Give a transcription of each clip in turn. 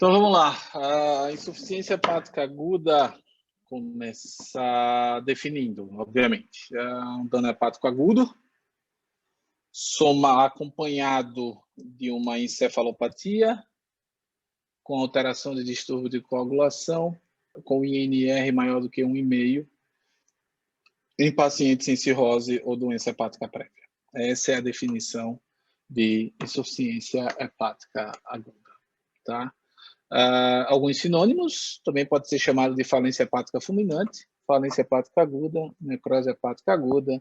Então vamos lá. A insuficiência hepática aguda começa definindo, obviamente, um dano hepático agudo, acompanhado de uma encefalopatia, com alteração de distúrbio de coagulação, com INR maior do que 1,5, em pacientes sem cirrose ou doença hepática prévia. Essa é a definição de insuficiência hepática aguda, tá? Alguns sinônimos, também pode ser chamado de falência hepática fulminante, falência hepática aguda, necrose hepática aguda,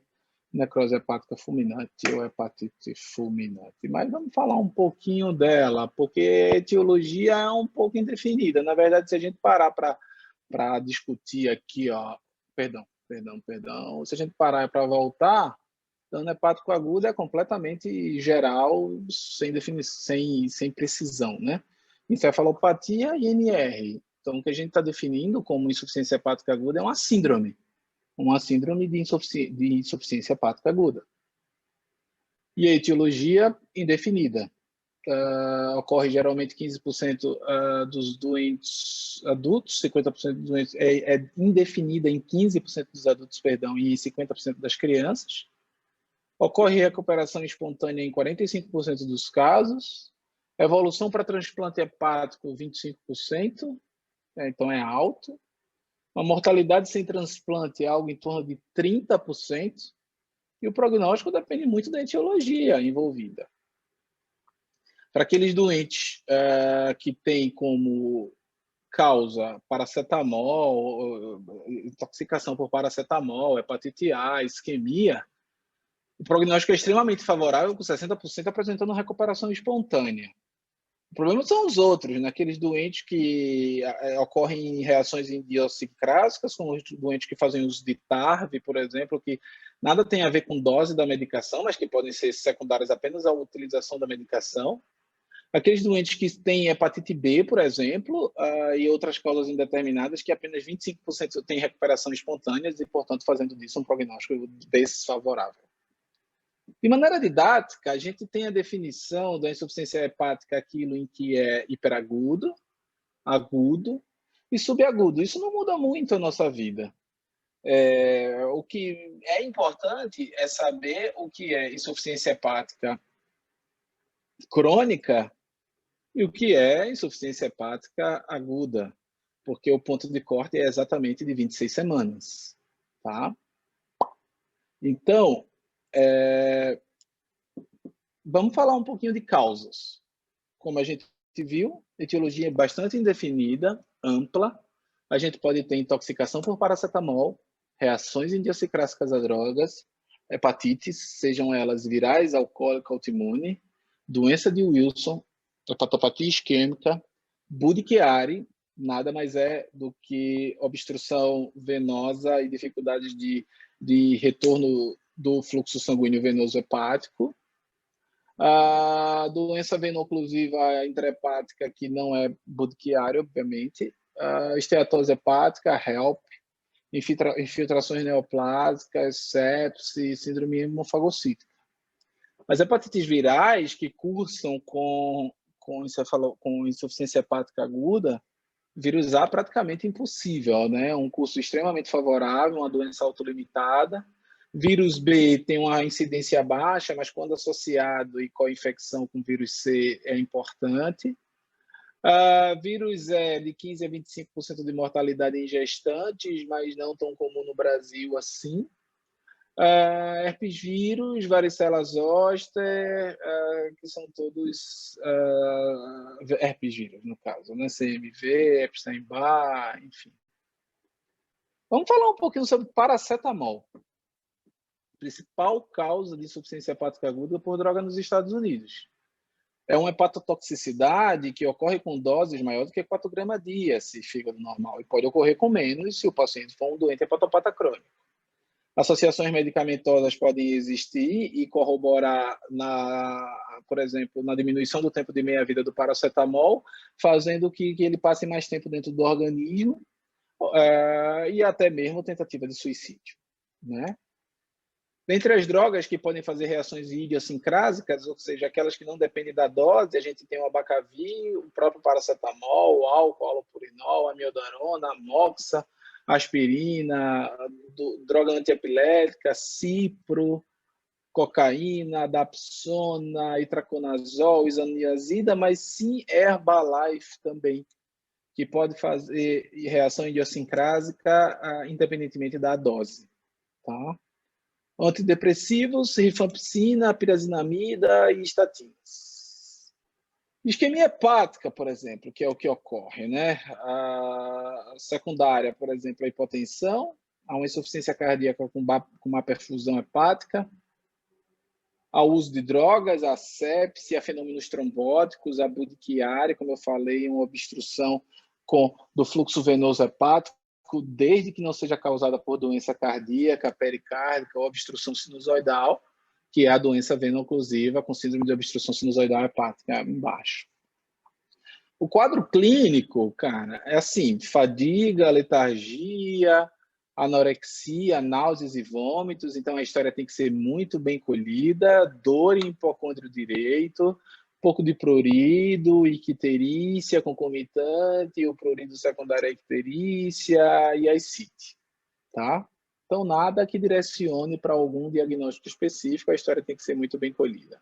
necrose hepática fulminante ou hepatite fulminante. Mas vamos falar um pouquinho dela, porque a etiologia é um pouco indefinida. Na verdade, se a gente parar para discutir aqui, perdão, se a gente parar para voltar, dano hepático agudo é completamente geral, sem definição, sem precisão, né? Encefalopatia e INR. Então, o que a gente está definindo como insuficiência hepática aguda é uma síndrome de insuficiência hepática aguda. E a etiologia indefinida. Ocorre geralmente 15% dos doentes adultos, 50% dos doentes é indefinida em 15% dos adultos, perdão, e 50% das crianças. Ocorre recuperação espontânea em 45% dos casos. Evolução para transplante hepático, 25%, então é alto. A mortalidade sem transplante é algo em torno de 30%. E o prognóstico depende muito da etiologia envolvida. Para aqueles doentes que têm como causa paracetamol, intoxicação por paracetamol, hepatite A, isquemia, o prognóstico é extremamente favorável, com 60% apresentando recuperação espontânea. O problema são os outros, naqueles doentes que ocorrem em reações idiosincráticas, como os doentes que fazem uso de TARV, por exemplo, que nada tem a ver com dose da medicação, mas que podem ser secundárias apenas à utilização da medicação. Aqueles doentes que têm hepatite B, por exemplo, e outras causas indeterminadas, que apenas 25% têm recuperação espontânea e, portanto, fazendo disso um prognóstico desfavorável. De maneira didática, a gente tem a definição da insuficiência hepática, aquilo em que é hiperagudo, agudo e subagudo. Isso não muda muito a nossa vida. O que é importante é saber o que é insuficiência hepática crônica e o que é insuficiência hepática aguda, porque o ponto de corte é exatamente de 26 semanas. Tá? Então, vamos falar um pouquinho de causas. Como a gente viu, etiologia é bastante indefinida, ampla. A gente pode ter intoxicação por paracetamol, reações idiosincráticas a drogas, hepatites, sejam elas virais, alcoólica, autoimune, doença de Wilson, hepatopatia isquêmica, Budd-Chiari, nada mais é do que obstrução venosa e dificuldades de retorno do fluxo sanguíneo venoso hepático. A doença veno-oclusiva intrahepática, que não é Budd-Chiari, obviamente. Esteatose hepática, HELP, infiltrações neoplásicas, sepse, síndrome hemofagocítica. As hepatites virais que cursam com insuficiência hepática aguda, vírus A praticamente impossível, né? Um curso extremamente favorável, uma doença autolimitada. Vírus B tem uma incidência baixa, mas quando associado e co-infecção com vírus C é importante. Vírus E de 15% a 25% de mortalidade em gestantes, mas não tão comum no Brasil assim. Herpes vírus, varicela zoster, que são todos herpes vírus, no caso, né? CMV, Epstein-Barr, enfim. Vamos falar um pouquinho sobre paracetamol. Principal causa de insuficiência hepática aguda por droga nos Estados Unidos. É uma hepatotoxicidade que ocorre com doses maiores do que 4 gramas dia, se fígado normal, e pode ocorrer com menos se o paciente for um doente hepatopata crônico. Associações medicamentosas podem existir e corroborar, por exemplo, na diminuição do tempo de meia-vida do paracetamol, fazendo que ele passe mais tempo dentro do organismo e até mesmo tentativa de suicídio, né? Dentre as drogas que podem fazer reações idiosincrásicas, ou seja, aquelas que não dependem da dose, a gente tem o abacavi, o próprio paracetamol, o álcool, halopurinol, amiodarona, moxa, aspirina, droga antiepilética, cipro, cocaína, dapsona, itraconazol, isoniazida, mas sim Herbalife também, que pode fazer reação idiosincrásica independentemente da dose, tá? Antidepressivos, rifampicina, pirazinamida e estatinas. Isquemia hepática, por exemplo, que é o que ocorre, né? A secundária, por exemplo, a hipotensão, a uma insuficiência cardíaca com má perfusão hepática, ao uso de drogas, a sepse, a fenômenos trombóticos, a urticária, como eu falei, uma obstrução do fluxo venoso hepático, desde que não seja causada por doença cardíaca, pericárdica ou obstrução sinusoidal, que é a doença veno-oclusiva com síndrome de obstrução sinusoidal hepática embaixo. O quadro clínico, cara, é assim, fadiga, letargia, anorexia, náuseas e vômitos, então a história tem que ser muito bem colhida, dor em hipocôndrio direito, pouco de prurido, icterícia concomitante, o prurido secundário à icterícia e a ascite, tá? Então, nada que direcione para algum diagnóstico específico, a história tem que ser muito bem colhida.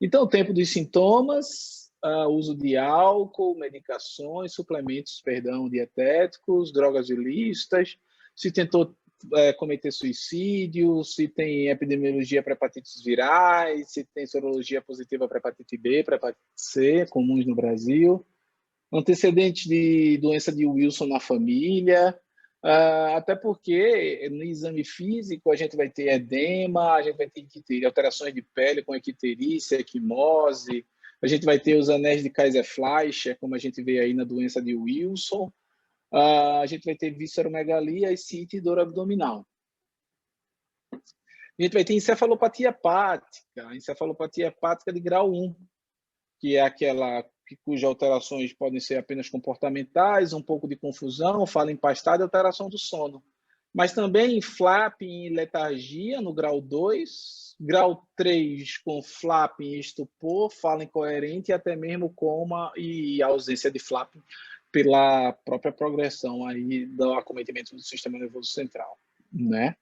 Então, o tempo dos sintomas, uso de álcool, medicações, suplementos, dietéticos, drogas ilícitas, se tentou cometer suicídio, se tem epidemiologia para hepatites virais, se tem sorologia positiva para hepatite B, para hepatite C, comuns no Brasil, antecedentes de doença de Wilson na família, até porque no exame físico a gente vai ter edema, a gente vai ter alterações de pele com icterícia, equimose, a gente vai ter os anéis de Kaiser-Fleischer, como a gente vê aí na doença de Wilson, a gente vai ter visceromegalia, ascite e dor abdominal. A gente vai ter encefalopatia hepática de grau 1, que é aquela cujas alterações podem ser apenas comportamentais, um pouco de confusão, fala empastada e alteração do sono. Mas também flapping e letargia no grau 2, grau 3 com flapping e estupor, fala incoerente e até mesmo coma e ausência de flapping pela própria progressão aí do acometimento do sistema nervoso central, né?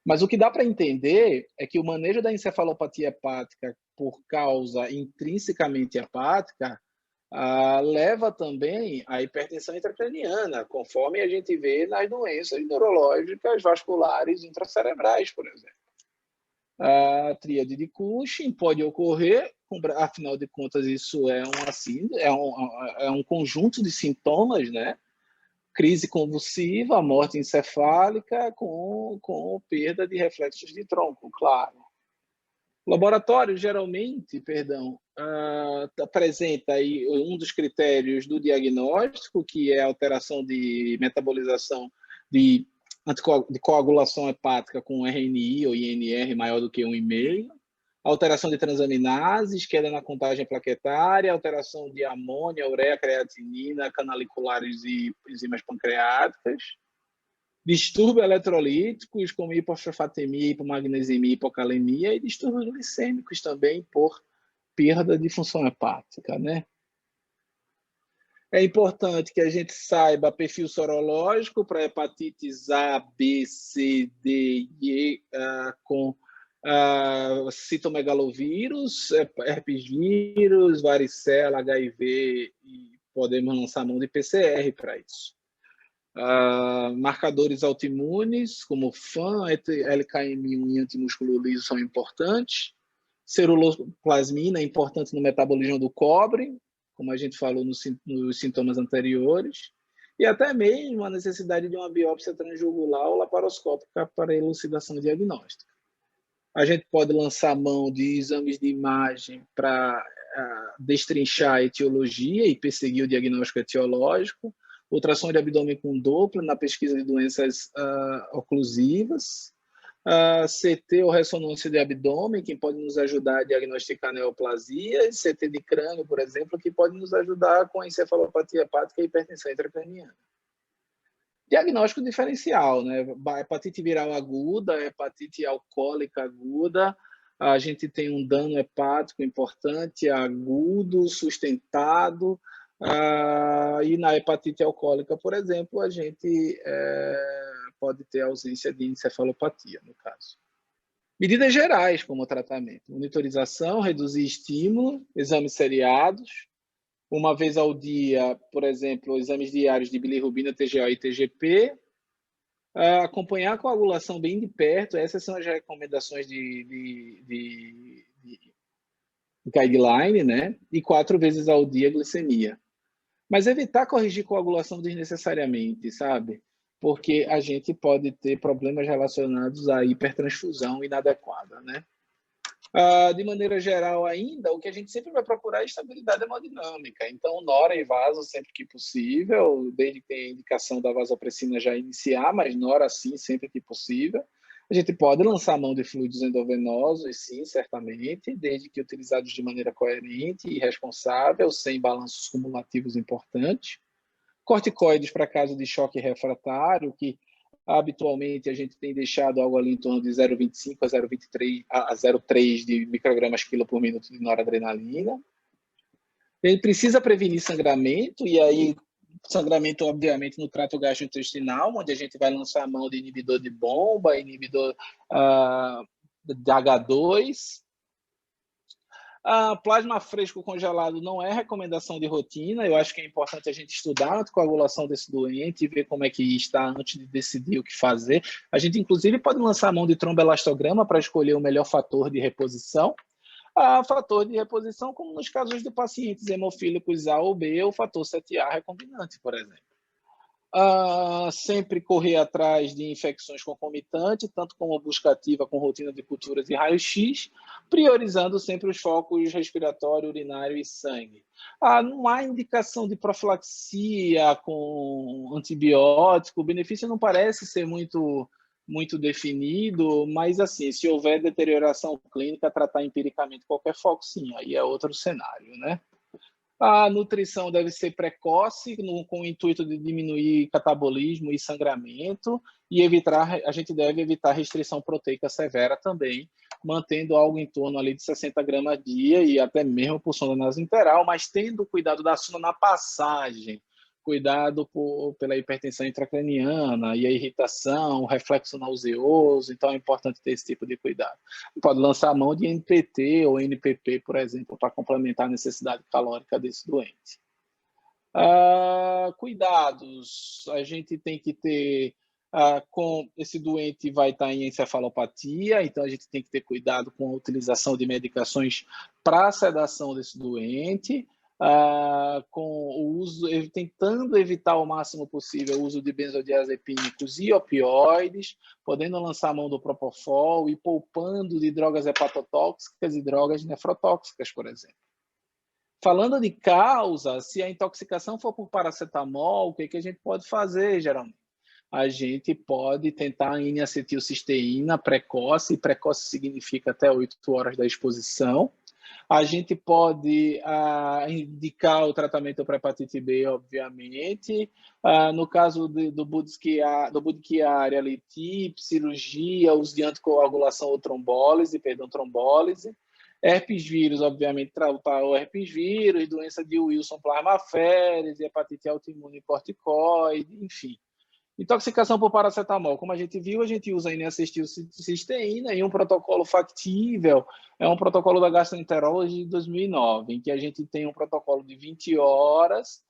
Mas o que dá para entender é que o manejo da encefalopatia hepática por causa intrinsecamente hepática leva também à hipertensão intracraniana, conforme a gente vê nas doenças neurológicas vasculares intracerebrais, por exemplo. A tríade de Cushing pode ocorrer, afinal de contas, isso é um conjunto de sintomas, né? Crise convulsiva, morte encefálica com perda de reflexos de tronco, claro. O laboratório, geralmente, apresenta aí um dos critérios do diagnóstico, que é a alteração de metabolização de coagulação hepática com RNI ou INR maior do que 1,5, alteração de transaminases, queda na contagem plaquetária, alteração de amônia, ureia, creatinina, canaliculares e enzimas pancreáticas, distúrbios eletrolíticos, como hipofosfatemia, hipomagnesemia, hipocalemia, e distúrbios glicêmicos também por perda de função hepática, né? É importante que a gente saiba perfil sorológico para hepatites A, B, C, D e E com citomegalovírus, herpes vírus, varicela, HIV, e podemos lançar mão de PCR para isso. Marcadores autoimunes, como FAN, LKM1 e antimúsculo liso são importantes. Ceruloplasmina é importante no metabolismo do cobre, como a gente falou nos sintomas anteriores. E até mesmo a necessidade de uma biópsia transjugular ou laparoscópica para elucidação diagnóstica. A gente pode lançar mão de exames de imagem para destrinchar a etiologia e perseguir o diagnóstico etiológico, ultrassom de abdômen com Doppler na pesquisa de doenças oclusivas, CT ou ressonância de abdômen, que pode nos ajudar a diagnosticar neoplasias, CT de crânio, por exemplo, que pode nos ajudar com a encefalopatia hepática e hipertensão intracraniana. Diagnóstico diferencial, né? Hepatite viral aguda, hepatite alcoólica aguda, a gente tem um dano hepático importante, agudo, sustentado, e na hepatite alcoólica, por exemplo, a gente pode ter ausência de encefalopatia, no caso. Medidas gerais como tratamento: monitorização, reduzir estímulo, exames seriados, uma vez ao dia, por exemplo, exames diários de bilirrubina, TGO e TGP, acompanhar a coagulação bem de perto, essas são as recomendações de guideline, né? E 4 vezes ao dia glicemia. Mas evitar corrigir coagulação desnecessariamente, sabe? Porque a gente pode ter problemas relacionados à hipertransfusão inadequada, né? De maneira geral ainda, o que a gente sempre vai procurar é estabilidade hemodinâmica. Então, nora e vaso sempre que possível, desde que tenha indicação da vasopressina já iniciar, mas nora sim sempre que possível. A gente pode lançar mão de fluidos endovenosos, sim, certamente, desde que utilizados de maneira coerente e responsável, sem balanços cumulativos importantes. Corticoides para caso de choque refratário, que habitualmente a gente tem deixado algo ali em torno de 0,25 a 0,3 de microgramas quilo por minuto de noradrenalina. Ele precisa prevenir sangramento, e aí sangramento, obviamente, no trato gastrointestinal, onde a gente vai lançar a mão de inibidor de bomba, inibidor de H2. Plasma fresco congelado não é recomendação de rotina. Eu acho que é importante a gente estudar a anticoagulação desse doente e ver como é que está antes de decidir o que fazer. A gente, inclusive, pode lançar a mão de tromboelastograma para escolher o melhor fator de reposição. Fator de reposição, como nos casos de pacientes hemofílicos A ou B, o fator 7A recombinante, por exemplo. Sempre correr atrás de infecções concomitantes, tanto como busca ativa com rotina de culturas e raio-x, priorizando sempre os focos respiratório, urinário e sangue. Não há indicação de profilaxia com antibiótico, o benefício não parece ser muito definido, mas assim, se houver deterioração clínica, tratar empiricamente qualquer foco, sim, aí é outro cenário, né? A nutrição deve ser precoce, com o intuito de diminuir catabolismo e sangramento, e a gente deve evitar restrição proteica severa também, mantendo algo em torno ali de 60 gramas dia e até mesmo por sonda nasointeral, mas tendo cuidado da sonda na passagem, cuidado pela hipertensão intracraniana e a irritação, o reflexo nauseoso, então é importante ter esse tipo de cuidado. Pode lançar a mão de NPT ou NPP, por exemplo, para complementar a necessidade calórica desse doente. Cuidados, a gente tem que ter, com esse doente vai estar em encefalopatia, então a gente tem que ter cuidado com a utilização de medicações para a sedação desse doente, com o uso, tentando evitar ao máximo possível o uso de benzodiazepínicos e opioides, podendo lançar a mão do propofol e poupando de drogas hepatotóxicas e drogas nefrotóxicas, por exemplo. Falando de causa, se a intoxicação for por paracetamol, o que a gente pode fazer, geralmente? A gente pode tentar a N-acetilcisteína precoce, precoce significa até 8 horas da exposição. A gente pode indicar o tratamento para hepatite B, obviamente. No caso do Budd-Chiari, TIP, cirurgia, uso de anticoagulação ou trombólise. Herpes vírus, obviamente, tratar o herpes vírus, doença de Wilson plasmaférese, hepatite autoimune corticoide, enfim. Intoxicação por paracetamol, como a gente viu, a gente usa a N-acetilcisteína e um protocolo factível, é um protocolo da Gastroenterology de 2009, em que a gente tem um protocolo de 20 horas,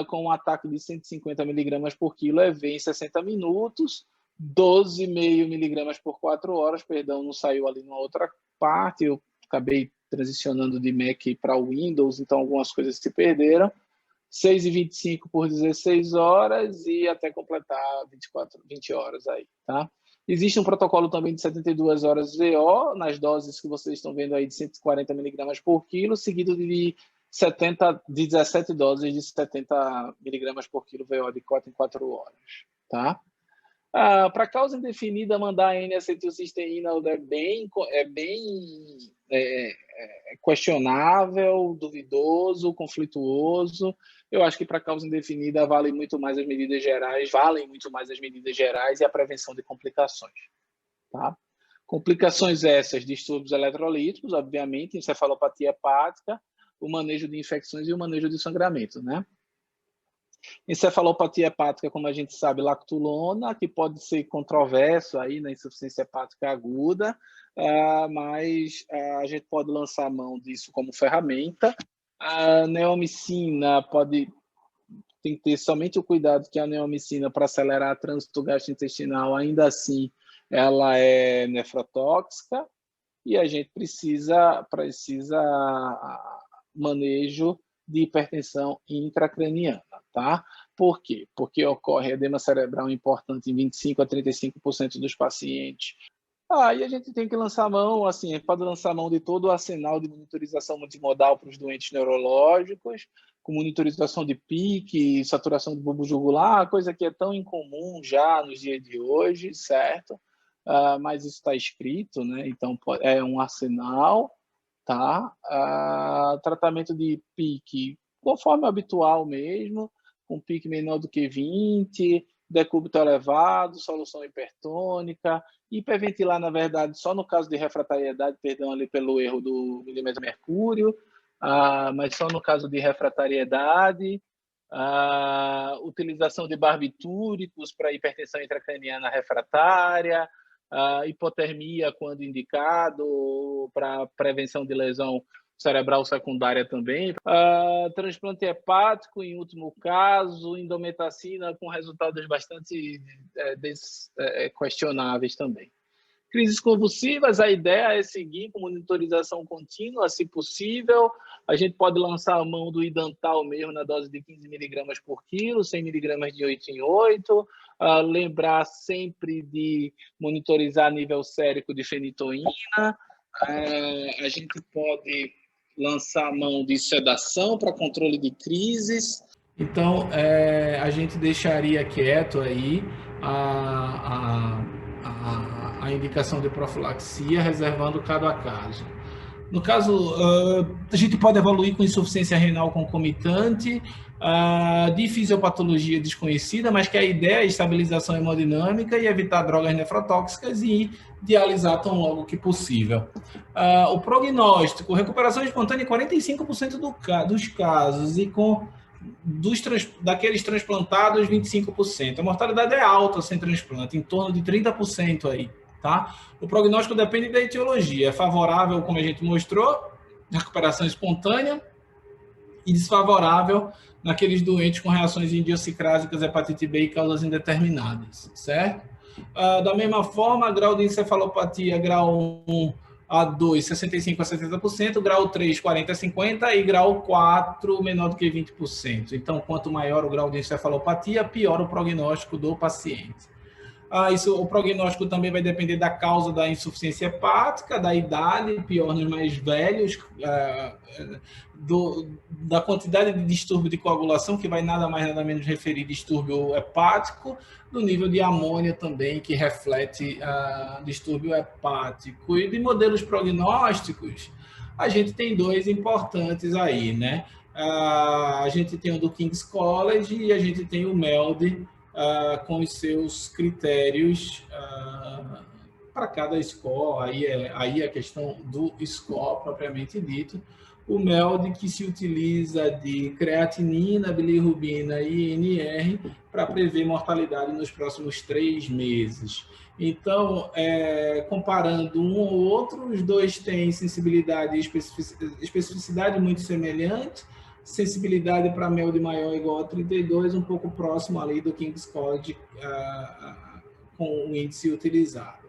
com um ataque de 150 miligramas por quilo EV em 60 minutos, 12,5 miligramas por 4 horas, perdão, não saiu ali numa outra parte, eu acabei transicionando de Mac para Windows, então algumas coisas se perderam. 6,25 por 16 horas e até completar 20 horas aí, tá? Existe um protocolo também de 72 horas VO, nas doses que vocês estão vendo aí de 140 miligramas por quilo, seguido de 17 doses de 70 miligramas por quilo VO de cota em 4 horas, tá? Para causa indefinida, mandar N-acetilcisteína é bem questionável, duvidoso, conflituoso. Eu acho que para causa indefinida valem muito mais as medidas gerais e a prevenção de complicações. Tá? Complicações essas, distúrbios eletrolíticos, obviamente, encefalopatia hepática, o manejo de infecções e o manejo de sangramento, né? Encefalopatia hepática, como a gente sabe, lactulona, que pode ser controverso aí na insuficiência hepática aguda, mas a gente pode lançar a mão disso como ferramenta. A neomicina tem que ter somente o cuidado que a neomicina, para acelerar o trânsito gastrointestinal, ainda assim, ela é nefrotóxica e a gente precisa manejo de hipertensão intracraniana, tá? Por quê? Porque ocorre edema cerebral importante em 25 a 35% dos pacientes. E a gente tem que lançar a mão, assim, pode lançar a mão de todo o arsenal de monitorização multimodal para os doentes neurológicos, com monitorização de pique, saturação de bulbo jugular, coisa que é tão incomum já nos dias de hoje, certo? Mas isso está escrito, né? Então é um arsenal, tá? Tratamento de pique, conforme habitual mesmo, com pique menor do que 20, decúbito elevado, solução hipertônica, hiperventilar, na verdade, só no caso de refratariedade, perdão, ali pelo erro do milímetro de mercúrio, mas só no caso de refratariedade, utilização de barbitúricos para hipertensão intracraniana refratária, hipotermia quando indicado, para prevenção de lesão cerebral secundária também, transplante hepático em último caso, indometacina com resultados bastante questionáveis também. Crises convulsivas, a ideia é seguir com monitorização contínua, se possível. A gente pode lançar a mão do idantal mesmo na dose de 15 mg por quilo, 100 mg de 8 em 8. Lembrar sempre de monitorizar nível sérico de fenitoína. A gente pode lançar a mão de sedação para controle de crises. Então, a gente deixaria quieto aí a indicação de profilaxia, reservando caso a caso. No caso, a gente pode evoluir com insuficiência renal concomitante, de fisiopatologia desconhecida, mas que a ideia é estabilização hemodinâmica e evitar drogas nefrotóxicas e dialisar tão logo que possível. O prognóstico, recuperação espontânea em 45% dos casos e com daqueles transplantados, 25%. A mortalidade é alta sem transplante, em torno de 30% aí, tá? O prognóstico depende da etiologia. É favorável, como a gente mostrou, recuperação espontânea, e desfavorável naqueles doentes com reações idiosincrásicas, hepatite B e causas indeterminadas, certo? Da mesma forma, grau de encefalopatia, grau 1 a 2, 65 a 70%, grau 3, 40 a 50% e grau 4, menor do que 20%. Então, quanto maior o grau de encefalopatia, pior o prognóstico do paciente. O prognóstico também vai depender da causa da insuficiência hepática, da idade, pior nos mais velhos, da quantidade de distúrbio de coagulação, que vai nada mais nada menos referir distúrbio hepático, do nível de amônia também, que reflete distúrbio hepático. E de modelos prognósticos, a gente tem dois importantes aí, né? A gente tem o do King's College e a gente tem o MELD, com os seus critérios para cada score. Aí a questão do score propriamente dito. O MELD, que se utiliza de creatinina, bilirrubina e INR para prever mortalidade nos próximos 3 meses. Então, comparando um ou outro, os dois têm sensibilidade e especificidade muito semelhante, sensibilidade para MELD maior ou igual a 32, um pouco próximo ali do King's College com o índice utilizado.